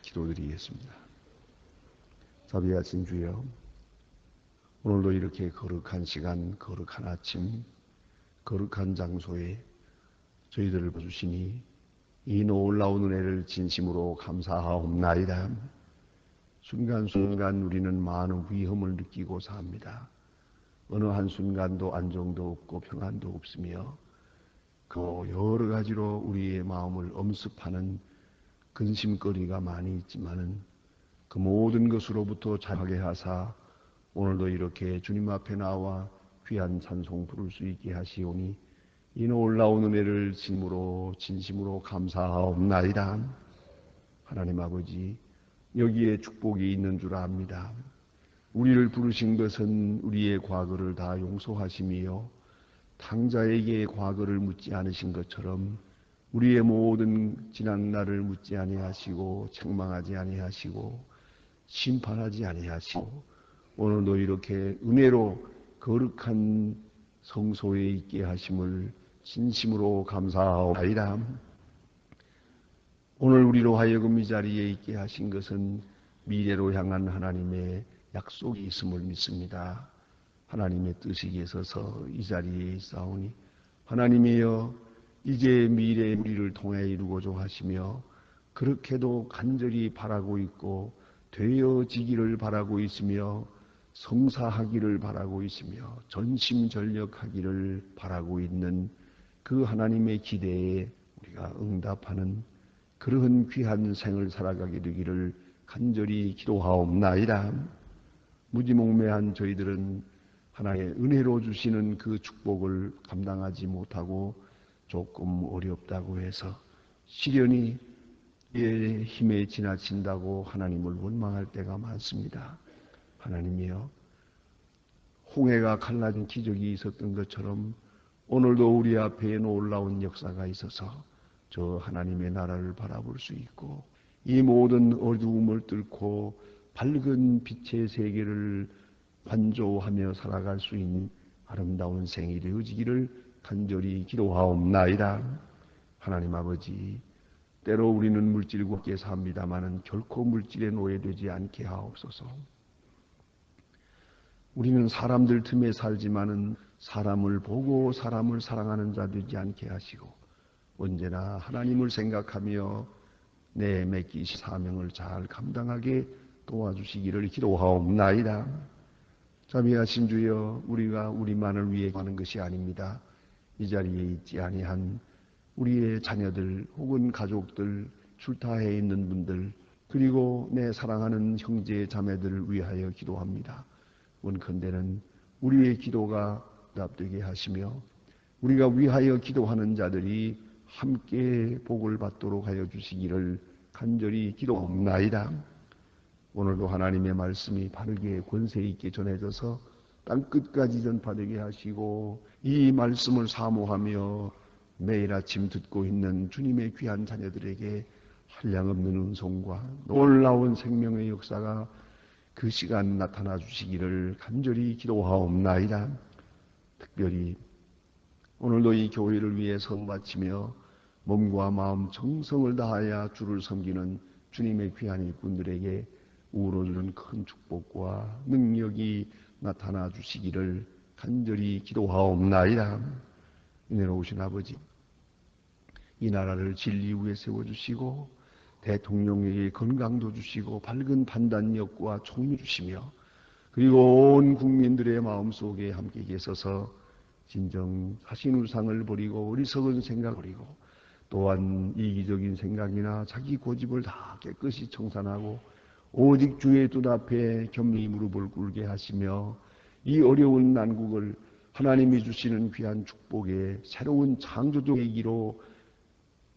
기도드리겠습니다. 자비하신 주여, 오늘도 이렇게 거룩한 시간, 거룩한 아침, 거룩한 장소에 저희들을 봐주시니 이 놀라운 은혜를 진심으로 감사하옵나이다. 순간순간 우리는 많은 위험을 느끼고 삽니다. 어느 한순간도 안정도 없고 평안도 없으며 그 여러 가지로 우리의 마음을 엄습하는 근심거리가 많이 있지만은 그 모든 것으로부터 자유하게 하사 오늘도 이렇게 주님 앞에 나와 귀한 찬송 부를 수 있게 하시오니 이 놀라운 은혜를 진심으로 감사하옵나이다. 하나님 아버지, 여기에 축복이 있는 줄 압니다. 우리를 부르신 것은 우리의 과거를 다 용서하심이요 탕자에게 과거를 묻지 않으신 것처럼 우리의 모든 지난 날을 묻지 아니하시고 책망하지 아니하시고 심판하지 아니하시고 오늘도 이렇게 은혜로 거룩한 성소에 있게 하심을 진심으로 감사하옵나이다. 오늘 우리로 하여금 이 자리에 있게 하신 것은 미래로 향한 하나님의 약속이 있음을 믿습니다. 하나님의 뜻이 있어서 이 자리에 있사오니 하나님이여 이제 미래의 우리를 통해 이루고자 하시며 그렇게도 간절히 바라고 있고 되어지기를 바라고 있으며 성사하기를 바라고 있으며 전심전력하기를 바라고 있는 그 하나님의 기대에 우리가 응답하는 그러한 귀한 생을 살아가게 되기를 간절히 기도하옵나이다. 무지몽매한 저희들은 하나님의 은혜로 주시는 그 축복을 감당하지 못하고 조금 어렵다고 해서 시련이 의 힘에 지나친다고 하나님을 원망할 때가 많습니다. 하나님이여, 홍해가 갈라진 기적이 있었던 것처럼 오늘도 우리 앞에 놀라운 역사가 있어서 저 하나님의 나라를 바라볼 수 있고 이 모든 어두움을 뚫고 밝은 빛의 세계를 반조하며 살아갈 수 있는 아름다운 생이 되어지기를 간절히 기도하옵나이다. 하나님 아버지, 때로 우리는 물질과 함께 삽니다마는 결코 물질에 노예되지 않게 하옵소서. 우리는 사람들 틈에 살지만은 사람을 보고 사람을 사랑하는 자 되지 않게 하시고 언제나 하나님을 생각하며 내 맡기신 사명을 잘 감당하게 도와주시기를 기도하옵나이다. 자비하신 주여, 우리가 우리만을 위해 하는 것이 아닙니다. 이 자리에 있지 아니한 우리의 자녀들 혹은 가족들, 출타해 있는 분들, 그리고 내 사랑하는 형제 자매들을 위하여 기도합니다. 원컨대는 우리의 기도가 답되게 하시며 우리가 위하여 기도하는 자들이 함께 복을 받도록 하여 주시기를 간절히 기도옵나이다. 오늘도 하나님의 말씀이 바르게 권세 있게 전해져서 땅끝까지 전파되게 하시고 이 말씀을 사모하며 매일 아침 듣고 있는 주님의 귀한 자녀들에게 한량없는 은총과 놀라운 생명의 역사가 그 시간 나타나 주시기를 간절히 기도하옵나이다. 특별히 오늘도 이 교회를 위해 성바치며 몸과 마음 정성을 다하여 주를 섬기는 주님의 귀한 일꾼들에게 우러주는 큰 축복과 능력이 나타나 주시기를 간절히 기도하옵나이다. 은혜로우신 아버지, 이 나라를 진리 위에 세워주시고 대통령에게 건강도 주시고 밝은 판단력과 총리 주시며 그리고 온 국민들의 마음속에 함께 계셔서 진정 하신우상을 버리고 어리석은 생각을 버리고 또한 이기적인 생각이나 자기 고집을 다 깨끗이 청산하고 오직 주의 뜻 앞에 겸손히 무릎을 꿇게 하시며 이 어려운 난국을 하나님이 주시는 귀한 축복의 새로운 창조적 계기로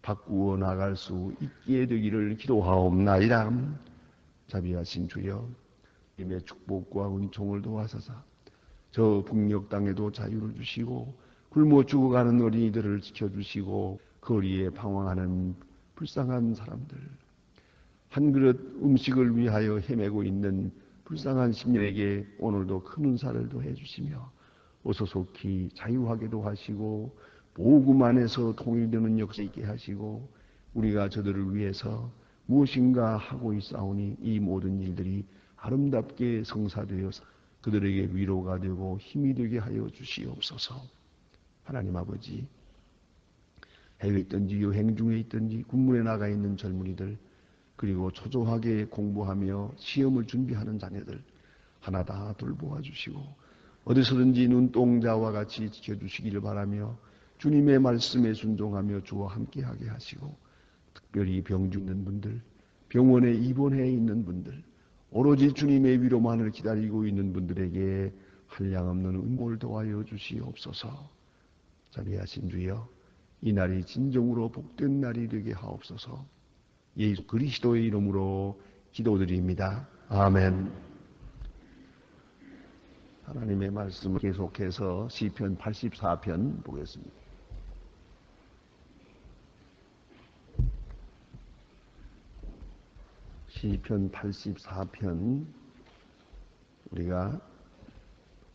바꾸어 나갈 수 있게 되기를 기도하옵나이다. 자비하신 주여, 님의 축복과 은총을 도와서서 저 북녘 땅에도 자유를 주시고 굶어 죽어가는 어린이들을 지켜주시고 거리에 방황하는 불쌍한 사람들, 한 그릇 음식을 위하여 헤매고 있는 불쌍한 심령에게 오늘도 큰 은사를 더해 주시며 어서속히 자유하게도 하시고 복음 안에서 통일되는 역사 있게 하시고 우리가 저들을 위해서 무엇인가 하고 있사오니 이 모든 일들이 아름답게 성사되어서 그들에게 위로가 되고 힘이 되게 하여 주시옵소서. 하나님 아버지, 해외에 있든지 여행 중에 있든지 군문에 나가 있는 젊은이들, 그리고 초조하게 공부하며 시험을 준비하는 자녀들 하나 다 돌보아 주시고 어디서든지 눈동자와 같이 지켜주시기를 바라며 주님의 말씀에 순종하며 주와 함께하게 하시고 특별히 병 죽는 분들, 병원에 입원해 있는 분들, 오로지 주님의 위로만을 기다리고 있는 분들에게 한량없는 은총을 도와여 주시옵소서. 자비하신 주여, 이 날이 진정으로 복된 날이 되게 하옵소서. 예수 그리스도의 이름으로 기도드립니다. 아멘. 하나님의 말씀을 계속해서 시편 84편 보겠습니다. 시편 84편 우리가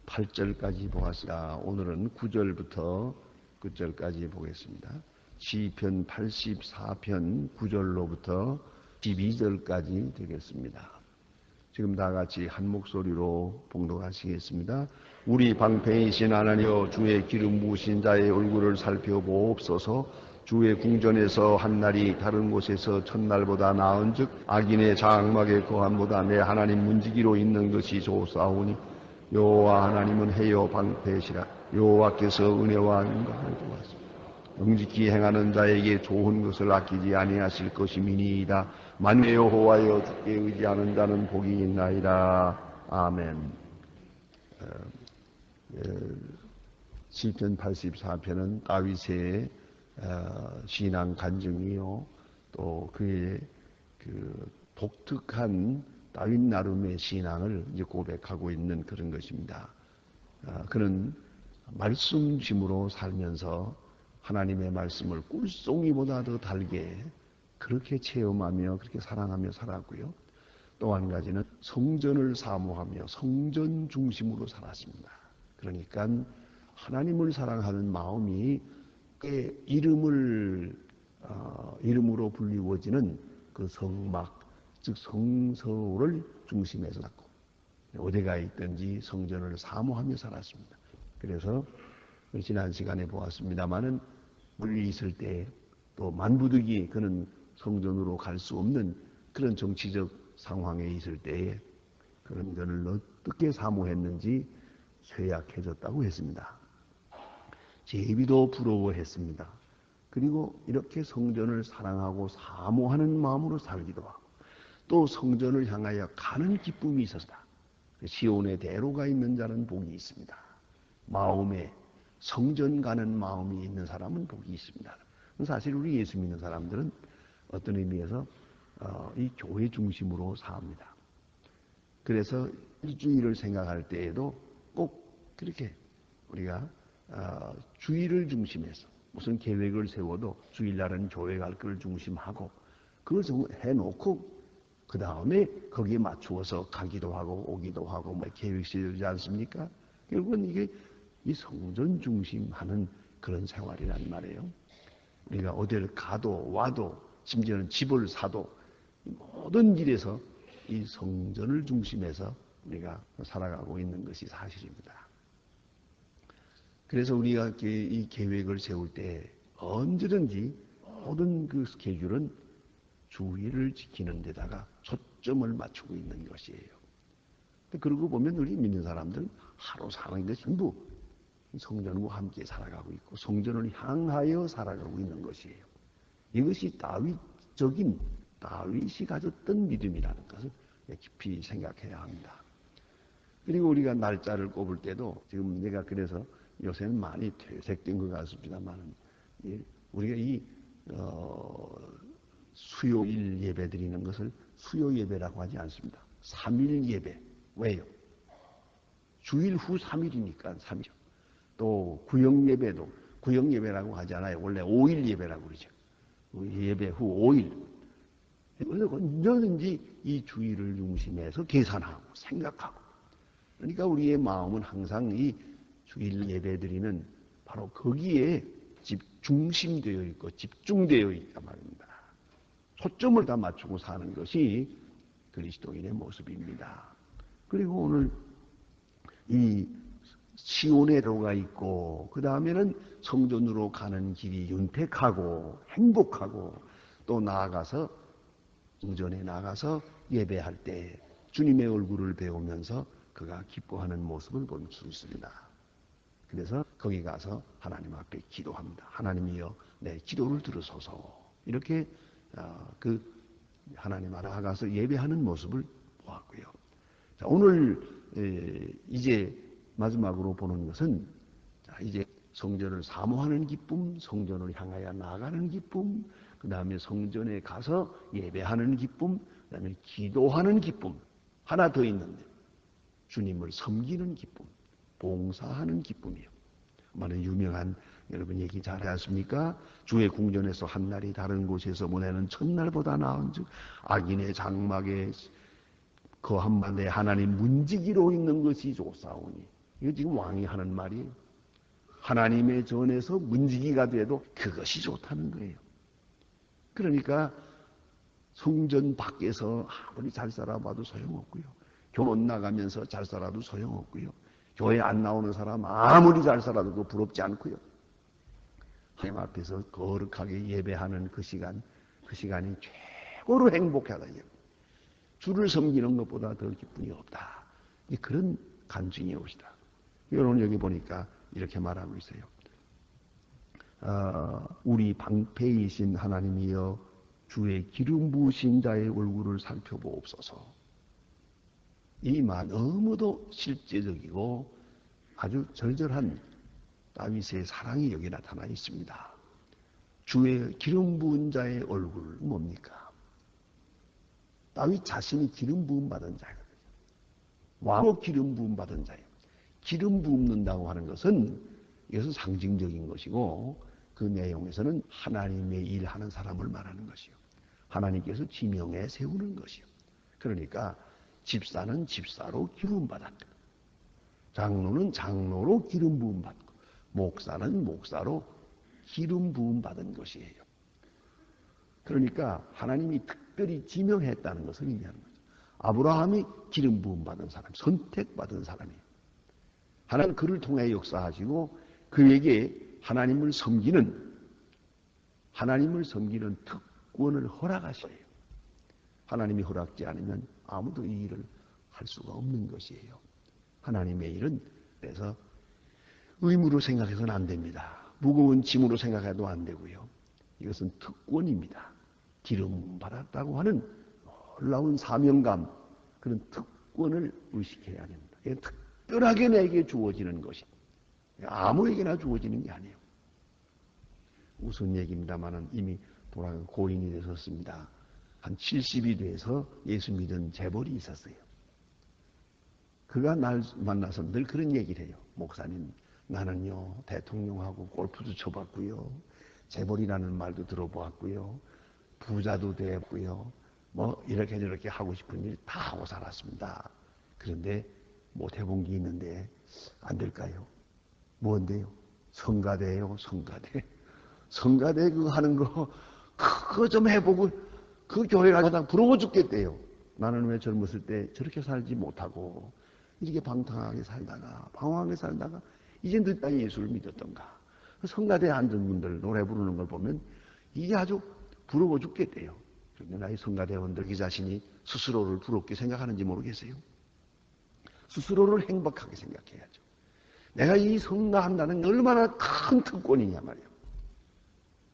8절까지 보았습니다. 오늘은 9절부터 9절까지 보겠습니다. 시편 84편 9절로부터 12절까지 되겠습니다. 지금 다 같이 한 목소리로 봉독하시겠습니다. 우리 방패이신 하나님여, 주의 기름 부으신 자의 얼굴을 살펴보옵소서. 주의 궁전에서 한날이 다른 곳에서 첫날보다 나은즉 악인의 장막의 거함보다 내 하나님 문지기로 있는 것이 좋사오니 여호와 하나님은 해요 방패시라. 여호와께서 은혜와 인간을 도왔습니다. 영직히 행하는 자에게 좋은 것을 아끼지 아니하실 것이미니이다. 만내 여호와여, 주께 의지하는 자는 복이 있나이다. 아멘. 시편 84편은 다윗의 신앙 간증이요, 또 그의 그 독특한 다윗 나름의 신앙을 이제 고백하고 있는 그런 것입니다. 그는 말씀심으로 살면서 하나님의 말씀을 꿀송이보다 더 달게 그렇게 체험하며 그렇게 사랑하며 살았고요. 또 한 가지는 성전을 사모하며 성전 중심으로 살았습니다. 그러니까 하나님을 사랑하는 마음이 그의 이름으로 불리워지는 그 성막, 즉 성서를 중심에서 살았고, 어디가 있든지 성전을 사모하며 살았습니다. 그래서 지난 시간에 보았습니다마는 물리 있을 때 또 만부득이 그는 성전으로 갈 수 없는 그런 정치적 상황에 있을 때에 그런 전을 어떻게 사모했는지 쇠약해졌다고 했습니다. 제비도 부러워했습니다. 그리고 이렇게 성전을 사랑하고 사모하는 마음으로 살기도 하고 또 성전을 향하여 가는 기쁨이 있었다. 시온의 대로가 있는 자는 복이 있습니다. 마음에 성전 가는 마음이 있는 사람은 복이 있습니다. 사실 우리 예수 믿는 사람들은 어떤 의미에서 이 교회 중심으로 삽니다. 그래서 일주일을 생각할 때에도 꼭 그렇게 우리가 주일을 중심해서 무슨 계획을 세워도 주일날은 교회 갈 걸 중심하고 그걸 해놓고 그 다음에 거기에 맞추어서 가기도 하고 오기도 하고 뭐 계획 세우지 않습니까? 결국은 이게 이 성전 중심하는 그런 생활이란 말이에요. 우리가 어디를 가도 와도 심지어는 집을 사도 모든 길에서 이 성전을 중심해서 우리가 살아가고 있는 것이 사실입니다. 그래서 우리가 이 계획을 세울 때 언제든지 모든 그 스케줄은 주의를 지키는 데다가 초점을 맞추고 있는 것이에요. 그러고 보면 우리 믿는 사람들은 하루 사는 게 전부 성전과 함께 살아가고 있고 성전을 향하여 살아가고 있는 것이에요. 이것이 다윗적인 다윗이 가졌던 믿음이라는 것을 깊이 생각해야 합니다. 그리고 우리가 날짜를 꼽을 때도 지금 내가 그래서 요새는 많이 퇴색된 것 같습니다만 우리가 이 수요일 예배 드리는 것을 수요 예배라고 하지 않습니다. 3일 예배. 왜요? 주일 후 3일이니까 3일. 또 구역 예배도 구역 예배라고 하지 않아요. 원래 5일 예배라고 그러죠. 예배 후 5일. 그래서 언제든지 이 주일을 중심해서 계산하고 생각하고. 그러니까 우리의 마음은 항상 이 주일 예배 드리는 바로 거기에 중심되어 있고 집중되어 있단 말입니다. 초점을 다 맞추고 사는 것이 그리스도인의 모습입니다. 그리고 오늘 이 시온의 도가 있고 그 다음에는 성전으로 가는 길이 윤택하고 행복하고 또 나아가서 성전에 나가서 예배할 때 주님의 얼굴을 배우면서 그가 기뻐하는 모습을 볼 수 있습니다. 그래서 거기 가서 하나님 앞에 기도합니다. 하나님이여 내 기도를 들으소서. 이렇게 그 하나님 앞에 나가서 예배하는 모습을 보았고요. 자, 오늘 이제 마지막으로 보는 것은 이제 성전을 사모하는 기쁨, 성전을 향하여 나아가는 기쁨, 그 다음에 성전에 가서 예배하는 기쁨, 그 다음에 기도하는 기쁨. 하나 더 있는데 주님을 섬기는 기쁨, 봉사하는 기쁨이요. 많은 유명한 여러분 얘기 잘 하십니까? 주의 궁전에서 한 날이 다른 곳에서 보내는 첫날보다 나은즉 악인의 장막에 거함만 내 하나님 문지기로 있는 것이 좋사오니. 이거 지금 왕이 하는 말이에요. 하나님의 전에서 문지기가 돼도 그것이 좋다는 거예요. 그러니까 성전 밖에서 아무리 잘 살아봐도 소용없고요. 결혼 나가면서 잘 살아도 소용없고요. 교회 안 나오는 사람 아무리 잘 살아도 그 부럽지 않고요. 하나님 앞에서 거룩하게 예배하는 그 시간이 최고로 행복하다. 주를 섬기는 것보다 더 기쁨이 없다. 그런 간증이 오시다. 여러분 여기 보니까 이렇게 말하고 있어요. 우리 방패이신 하나님이여 주의 기름 부으신 자의 얼굴을 살펴보옵소서. 이 말 너무도 실제적이고 아주 절절한 다윗의 사랑이 여기 나타나 있습니다. 주의 기름 부은 자의 얼굴 뭡니까? 다윗 자신이 기름 부음 받은 자거든요. 왕으로 기름 부음 받은 자예요. 기름 부음는다고 하는 것은 이것은 상징적인 것이고 그 내용에서는 하나님의 일하는 사람을 말하는 것이요. 하나님께서 지명해 세우는 것이요. 그러니까 집사는 집사로 기름 받았고 장로는 장로로 기름 부음 받고 목사는 목사로 기름 부음 받은 것이에요. 그러니까 하나님이 특별히 지명했다는 것을 의미하는 거죠. 아브라함이 기름 부음 받은 사람, 선택받은 사람이에요. 하나님 그를 통해 역사하시고 그에게 하나님을 섬기는 특권을 허락하셔요. 하나님이 허락지 않으면 아무도 이 일을 할 수가 없는 것이에요. 하나님의 일은 그래서 의무로 생각해서는 안 됩니다. 무거운 짐으로 생각해도 안 되고요. 이것은 특권입니다. 기름 받았다고 하는 놀라운 사명감, 그런 특권을 의식해야 됩니다. 이게 특별하게 내게 주어지는 것이 아무에게나 주어지는 게 아니에요. 우선 얘기입니다만은 이미 돌아간 고인이 되셨습니다. 한 70이 돼서 예수 믿은 재벌이 있었어요. 그가 날 만나서 늘 그런 얘기를 해요. 목사님, 나는요 대통령하고 골프도 쳐봤고요, 재벌이라는 말도 들어보았고요, 부자도 되었고요, 뭐 이렇게 저렇게 하고 싶은 일 다 하고 살았습니다. 그런데 못 해본 게 있는데 안 될까요? 뭔데요? 성가대요. 성가대 그거 하는 거 그거 좀 해보고 그 교회 가다 부러워 죽겠대요. 나는 왜 젊었을 때 저렇게 살지 못하고 이렇게 방탕하게 살다가 방황하게 살다가 이제 늦다 예수를 믿었던가. 성가대에 앉은 분들 노래 부르는 걸 보면 이게 아주 부러워 죽겠대요. 그런데 나이 성가대원들 그 자신이 스스로를 부럽게 생각하는지 모르겠어요. 스스로를 행복하게 생각해야죠. 내가 이 성가한다는 게 얼마나 큰 특권이냐 말이에요.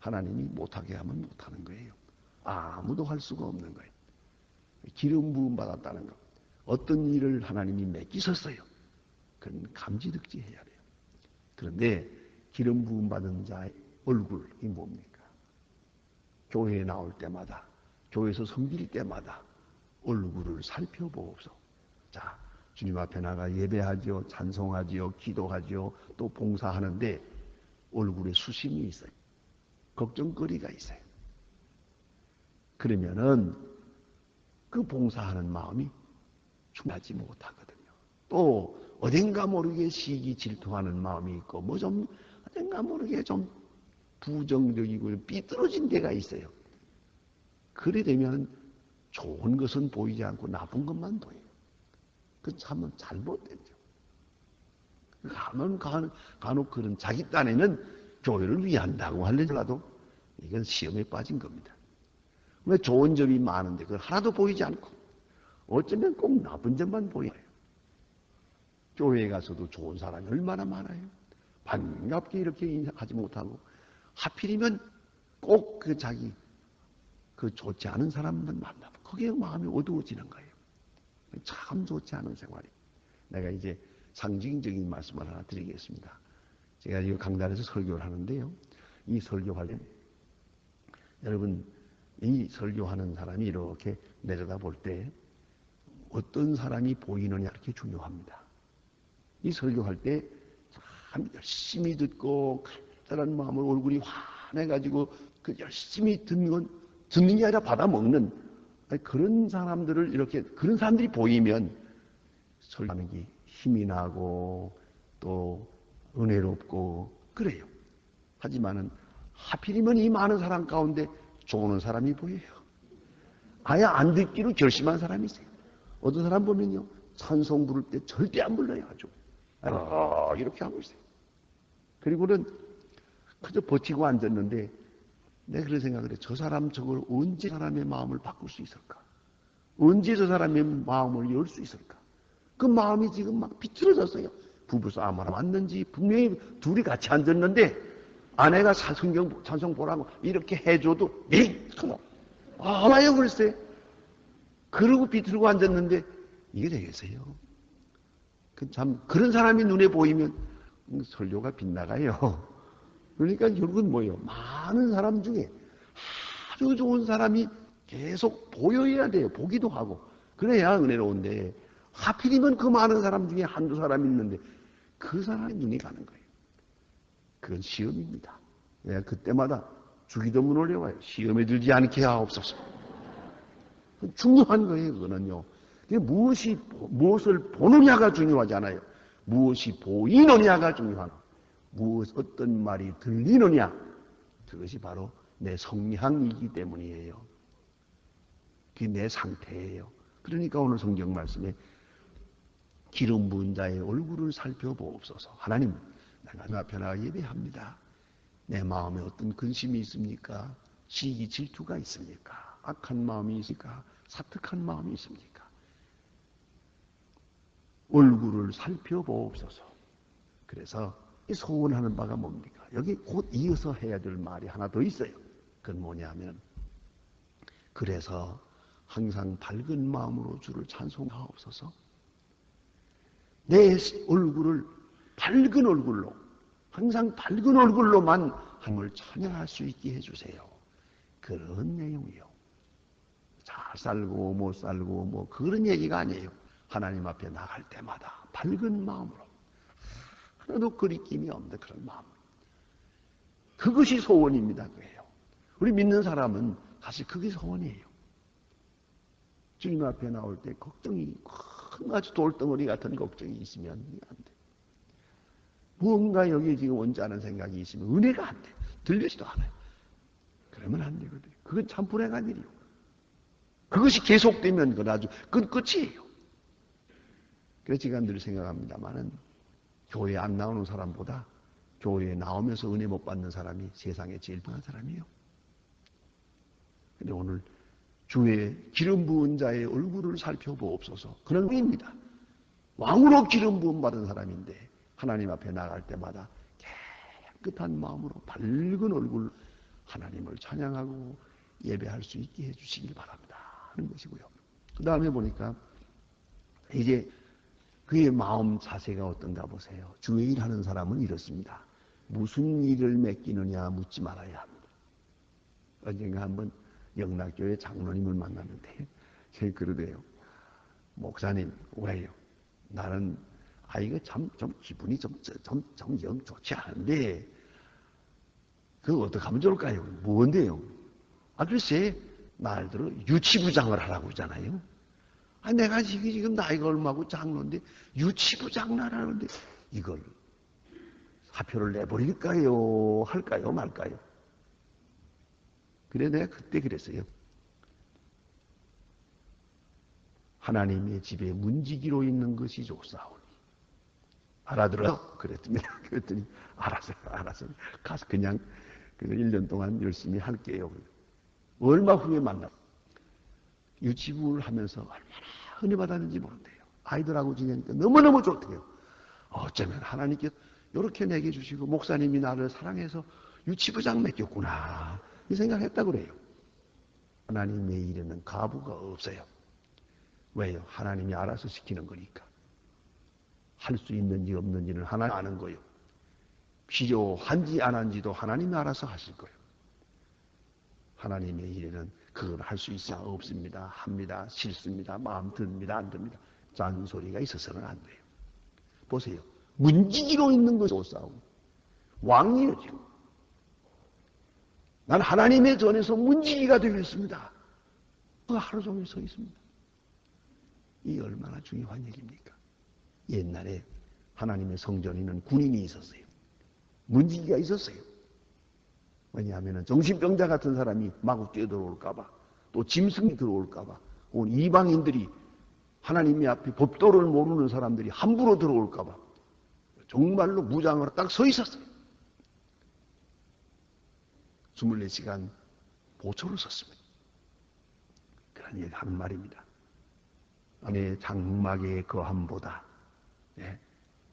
하나님이 못하게 하면 못하는 거예요. 아무도 할 수가 없는 거예요. 기름 부음 받았다는 것. 어떤 일을 하나님이 맡기셨어요. 그건 감지득지해야 돼요. 그런데 기름 부음 받은 자의 얼굴이 뭡니까? 교회에 나올 때마다, 교회에서 섬길 때마다 얼굴을 살펴보옵소. 자, 주님 앞에 나가 예배하지요, 찬송하지요, 기도하지요, 또 봉사하는데 얼굴에 수심이 있어요. 걱정거리가 있어요. 그러면은 그 봉사하는 마음이 충분하지 못하거든요. 또 어딘가 모르게 시기 질투하는 마음이 있고 뭐 좀 어딘가 모르게 좀 부정적이고 삐뚤어진 데가 있어요. 그래 되면 좋은 것은 보이지 않고 나쁜 것만 보여요. 그 참은 잘못됐죠. 간혹 그런 자기 딴에는 교회를 위한다고 하려라도 이건 시험에 빠진 겁니다. 왜 좋은 점이 많은데 그걸 하나도 보이지 않고 어쩌면 꼭 나쁜 점만 보여요. 교회에 가서도 좋은 사람이 얼마나 많아요. 반갑게 이렇게 인사하지 못하고 하필이면 꼭 그 자기 그 좋지 않은 사람만 만나면 그게 마음이 어두워지는 거예요. 참 좋지 않은 생활이. 내가 이제 상징적인 말씀을 하나 드리겠습니다. 제가 이 강단에서 설교를 하는데요. 이 설교할 때 여러분 이 설교하는 사람이 이렇게 내려다 볼 때 어떤 사람이 보이느냐 이렇게 중요합니다. 이 설교할 때 참 열심히 듣고 간절한 마음으로 얼굴이 환해가지고 그 열심히 듣는 게 아니라 받아먹는 그런 사람들을 이렇게 그런 사람들이 보이면 설교하는 게 힘이 나고 또 은혜롭고 그래요. 하지만은 하필이면 이 많은 사람 가운데 좋은 사람이 보여요. 아예 안 듣기로 결심한 사람이 있어요. 어떤 사람 보면요 찬송 부를 때 절대 안 불러요. 아주 이렇게 하고 있어요. 그리고는 그저 버티고 앉았는데 내가 그런 생각을 해. 저 사람 저걸 언제 사람의 마음을 바꿀 수 있을까? 언제 저 사람의 마음을 열 수 있을까? 그 마음이 지금 막 비틀어졌어요. 부부싸움 하나 왔는지 분명히 둘이 같이 앉았는데 아내가 성경 찬송 보라고 이렇게 해줘도 아마요 글쎄 그러고 비틀고 앉았는데 이게 되겠어요? 참 그런 사람이 눈에 보이면 설교가 빗나가요. 그러니까 결국은 뭐예요? 많은 사람 중에 아주 좋은 사람이 계속 보여야 돼요. 보기도 하고 그래야 은혜로운데 하필이면 그 많은 사람 중에 한두 사람이 있는데 그 사람의 눈이 가는 거예요. 그건 시험입니다. 내가 그때마다 주기도문 올려와요. 시험에 들지 않게 하옵소서. 중요한 거예요. 그거는요. 무엇을 보느냐가 중요하지 않아요. 무엇이 보이느냐가 중요하고 어떤 말이 들리느냐 그것이 바로 내 성향이기 때문이에요. 그게 내 상태예요. 그러니까 오늘 성경 말씀에 기름 부은 자의 얼굴을 살펴보옵소서. 하나님 내가 앞에 나가 예배합니다. 내 마음에 어떤 근심이 있습니까? 시기 질투가 있습니까? 악한 마음이 있습니까? 사특한 마음이 있습니까? 얼굴을 살펴보옵소서. 그래서 이 소원하는 바가 뭡니까? 여기 곧 이어서 해야 될 말이 하나 더 있어요. 그건 뭐냐면 그래서 항상 밝은 마음으로 주를 찬송하옵소서. 내 얼굴을 밝은 얼굴로 항상 밝은 얼굴로만 하나님을 찬양할 수 있게 해주세요. 그런 내용이요. 잘 살고 못 살고 뭐 그런 얘기가 아니에요. 하나님 앞에 나갈 때마다 밝은 마음으로 하나도 거리낌이 없는 그런 마음. 그것이 소원입니다. 그래요. 우리 믿는 사람은 사실 그게 소원이에요. 주님 앞에 나올 때 걱정이 큰 아주 돌덩어리 같은 걱정이 있으면 안 돼. 무언가 여기에 지금 원치 않은 생각이 있으면 은혜가 안 돼. 들리지도 않아요. 그러면 안 되거든요. 그건 참 불행한 일이요. 그것이 계속되면 그건 끝이에요. 그래서 제가 늘 생각합니다만은 교회에 안 나오는 사람보다 교회에 나오면서 은혜 못 받는 사람이 세상에 제일 불행한 사람이에요. 근데 오늘 주의 기름 부은 자의 얼굴을 살펴보옵소서. 그런 의미입니다. 왕으로 기름 부음 받은 사람인데 하나님 앞에 나갈 때마다 깨끗한 마음으로 밝은 얼굴 하나님을 찬양하고 예배할 수 있게 해주시길 바랍니다 하는 것이고요. 그 다음에 보니까 이제 그의 마음 자세가 어떤가 보세요. 주의 일하는 사람은 이렇습니다. 무슨 일을 맡기느냐 묻지 말아야 합니다. 언젠가 한번 영락교회 장로님을 만났는데 제가 그러대요. 목사님 왜요? 나는 이거 좀 기분이 좀 영 좋지 않은데 그거 어떻게 하면 좋을까요? 뭔데요? 글쎄 말대로 유치부장을 하라고 그러잖아요. 내가 지금 나이가 얼마고 장로인데 유치부장 하라는데 이걸 사표를 내버릴까요? 할까요? 말까요? 그래 내가 그때 그랬어요. 하나님의 집에 문지기로 있는 것이 좋사오니 알아들어? 그랬더니 알았어요. 가서 그냥 1년 동안 열심히 할게요. 얼마 후에 만나 유치부를 하면서 얼마나 은혜 받았는지 모른대요. 아이들하고 지내니까 너무너무 좋대요. 어쩌면 하나님께서 이렇게 내게 주시고 목사님이 나를 사랑해서 유치부장 맡겼구나 이 생각했다고 그래요. 하나님의 일에는 가부가 없어요. 왜요? 하나님이 알아서 시키는 거니까. 할 수 있는지 없는지는 하나님 아는 거예요. 필요한지 안 한지도 하나님이 알아서 하실 거예요. 하나님의 일에는 그걸 할 수 있어 없습니다. 합니다. 싫습니다. 마음 듭니다. 안 듭니다. 잔소리가 있어서는 안 돼요. 보세요. 문지기로 있는 것이 싸우고 왕이에요 지금. 난 하나님의 전에서 문지기가 되겠습니다. 그 하루 종일 서 있습니다. 이 얼마나 중요한 얘기입니까? 옛날에 하나님의 성전에는 군인이 있었어요. 문지기가 있었어요. 왜냐하면 정신병자 같은 사람이 마구 뛰어들어올까봐, 또 짐승이 들어올까봐, 혹은 이방인들이 하나님의 앞에 법도를 모르는 사람들이 함부로 들어올까봐 정말로 무장으로 딱 서 있었어요. 24시간 보초를 섰습니다. 그런 얘기 하는 말입니다. 내 장막의 거함보다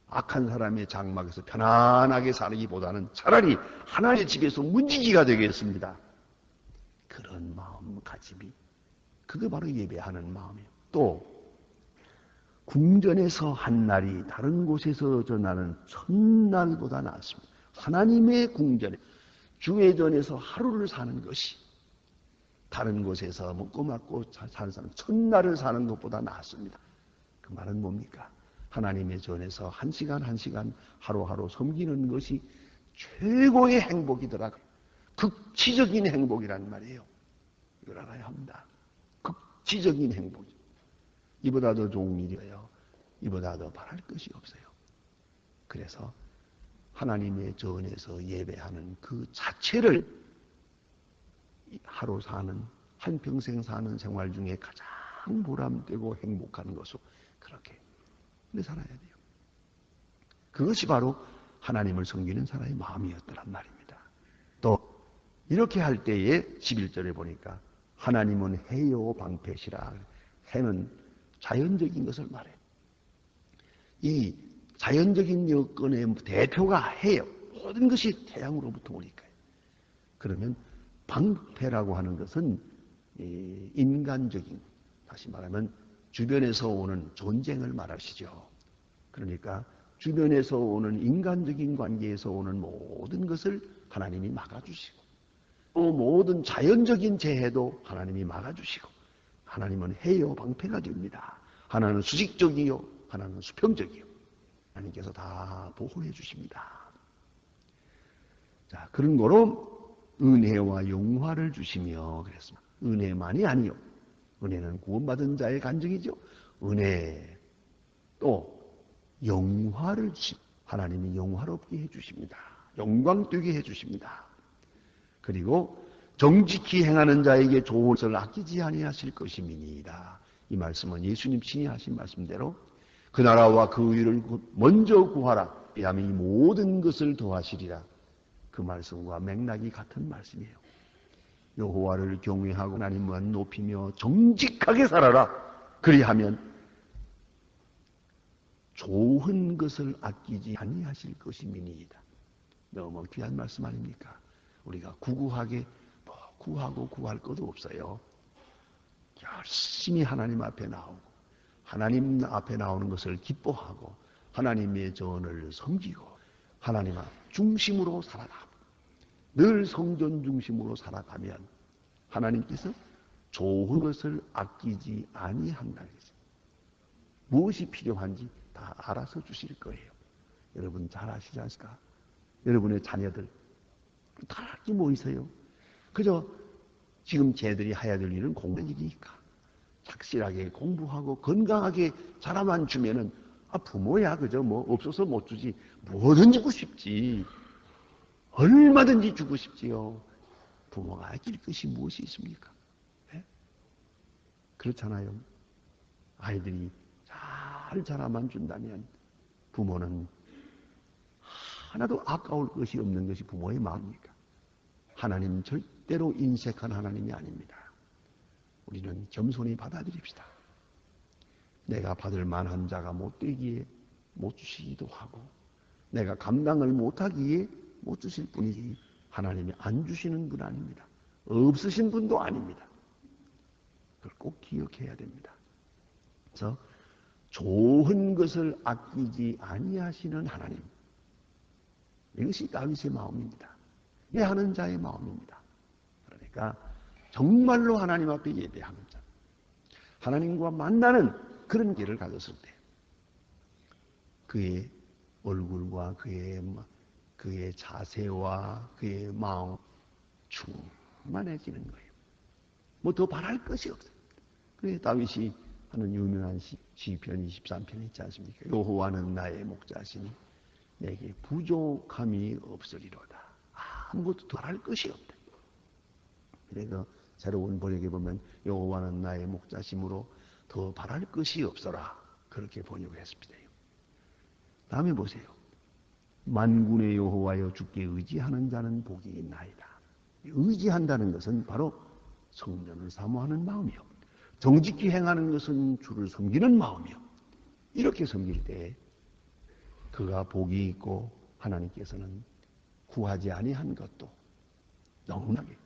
악한 사람의 장막에서 편안하게 살기보다는 차라리 하나님의 집에서 문지기가 되겠습니다. 그런 마음가짐이 그게 바로 예배하는 마음이에요. 또 궁전에서 한 날이 다른 곳에서 전하는 첫날보다 낫습니다. 하나님의 궁전에 주회전에서 하루를 사는 것이 다른 곳에서 먹고 맞고 사는 사람 첫날을 사는 것보다 낫습니다. 그 말은 뭡니까? 하나님의 전에서 한 시간 한 시간 하루하루 섬기는 것이 최고의 행복이더라. 극치적인 행복이란 말이에요. 이걸 알아야 합니다. 극치적인 행복. 이보다 더 좋은 일이에요. 이보다 더 바랄 것이 없어요. 그래서 하나님의 전에서 예배하는 그 자체를 하루 사는, 한평생 사는 생활 중에 가장 보람되고 행복한 것으로 그렇게 살아야 돼요. 그것이 바로 하나님을 섬기는 사람의 마음이었더란 말입니다. 또 이렇게 할 때에 11절에 보니까 하나님은 해요 방패시라. 해는 자연적인 것을 말해요. 이 자연적인 여건의 대표가 해요. 모든 것이 태양으로부터 오니까요. 그러면 방패라고 하는 것은 인간적인, 다시 말하면 주변에서 오는 전쟁을 말하시죠. 그러니까 주변에서 오는 인간적인 관계에서 오는 모든 것을 하나님이 막아주시고 또 모든 자연적인 재해도 하나님이 막아주시고 하나님은 해요 방패가 됩니다. 하나는 수직적이요 하나는 수평적이요. 하나님께서 다 보호해 주십니다. 자, 그런 거로 은혜와 영화를 주시며 그랬습니다. 은혜만이 아니요. 은혜는 구원받은 자의 간증이죠. 은혜 또 영화를 주십니다. 하나님이 영화롭게 해주십니다. 영광되게 해주십니다. 그리고 정직히 행하는 자에게 좋은 것을 아끼지 아니하실 것임이니이다. 이 말씀은 예수님 친히 하신 말씀대로 그 나라와 그 의를 먼저 구하라. 그리하면 이 모든 것을 더하시리라. 그 말씀과 맥락이 같은 말씀이에요. 여호와를 경외하고 하나님만 높이며 정직하게 살아라. 그리하면 좋은 것을 아끼지 아니하실 것임이니이다. 너무 귀한 말씀 아닙니까? 우리가 구구하게 구하고 구할 것도 없어요. 열심히 하나님 앞에 나오고 하나님 앞에 나오는 것을 기뻐하고 하나님의 전을 섬기고 하나님 앞 중심으로 살아가고 늘 성전 중심으로 살아가면 하나님께서 좋은 것을 아끼지 아니한다는 거죠. 무엇이 필요한지 다 알아서 주실 거예요. 여러분 잘 아시지 않습니까? 여러분의 자녀들 다 할게 뭐 있어요? 그저 지금 쟤들이 해야 될 일은 공부는 일이니까 착실하게 공부하고 건강하게 자라만 주면은 부모야 그저 뭐 없어서 못 주지 뭐든지 주고 싶지 얼마든지 주고 싶지요. 부모가 아낄 것이 무엇이 있습니까? 네? 그렇잖아요. 아이들이 잘 자라만 준다면 부모는 하나도 아까울 것이 없는 것이 부모의 마음입니까? 하나님 절대로 인색한 하나님이 아닙니다. 우리는 겸손히 받아들입시다. 내가 받을 만한 자가 못되기에 못 주시기도 하고 내가 감당을 못하기에 못 주실 분이지 하나님이 안 주시는 분 아닙니다. 없으신 분도 아닙니다. 그걸 꼭 기억해야 됩니다. 그래서 좋은 것을 아끼지 아니하시는 하나님, 이것이 다윗의 마음입니다. 예하는 자의 마음입니다. 그러니까 정말로 하나님 앞에 예배하는 자, 하나님과 만나는 그런 길을 가졌을 때 그의 얼굴과 그의 자세와 그의 마음 충만해지는 거예요. 뭐 더 바랄 것이 없어요. 그래서 다윗이 하는 유명한 시편 23편 있지 않습니까? 여호와는 나의 목자시니 내게 부족함이 없으리로다. 아무것도 더 바랄 것이 없다. 그래서 새로운 번역에 보면 여호와는 나의 목자심으로 더 바랄 것이 없어라. 그렇게 번역했습니다. 다음에 보세요. 만군의 여호와여 주께 의지하는 자는 복이 있나이다. 의지한다는 것은 바로 성전을 사모하는 마음이요. 정직히 행하는 것은 주를 섬기는 마음이요. 이렇게 섬길 때 그가 복이 있고 하나님께서는 구하지 아니한 것도 너무나게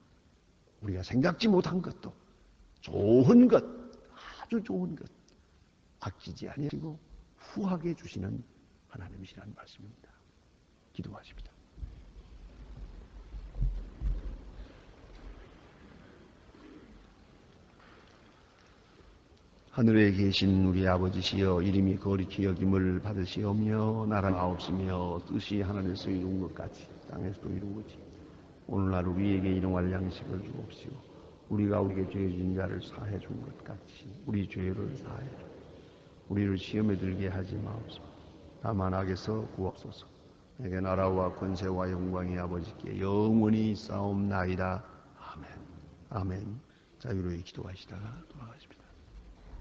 우리가 생각지 못한 것도 좋은 것, 아주 좋은 것 아끼지 아니하시고 후하게 주시는 하나님이시라는 말씀입니다. 기도하십니다. 하늘에 계신 우리 아버지시여, 이름이 거룩히 여김을 받으시오며 나라가 뜻이 하늘에서 이룬 것 같이 땅에서도 이루어지. 오늘날 우리에게 일용할 양식을 주옵시오. 우리가 우리에게 죄 지은 자를 사해 준 것 같이 우리 죄를 사해 주. 우리를 시험에 들게 하지 마옵소서. 다만 악에서 구하옵소서. 내게 나라와 권세와 영광이 아버지께 영원히 싸움나이다. 아멘. 아멘. 자유로이 기도하시다가 돌아가십니다.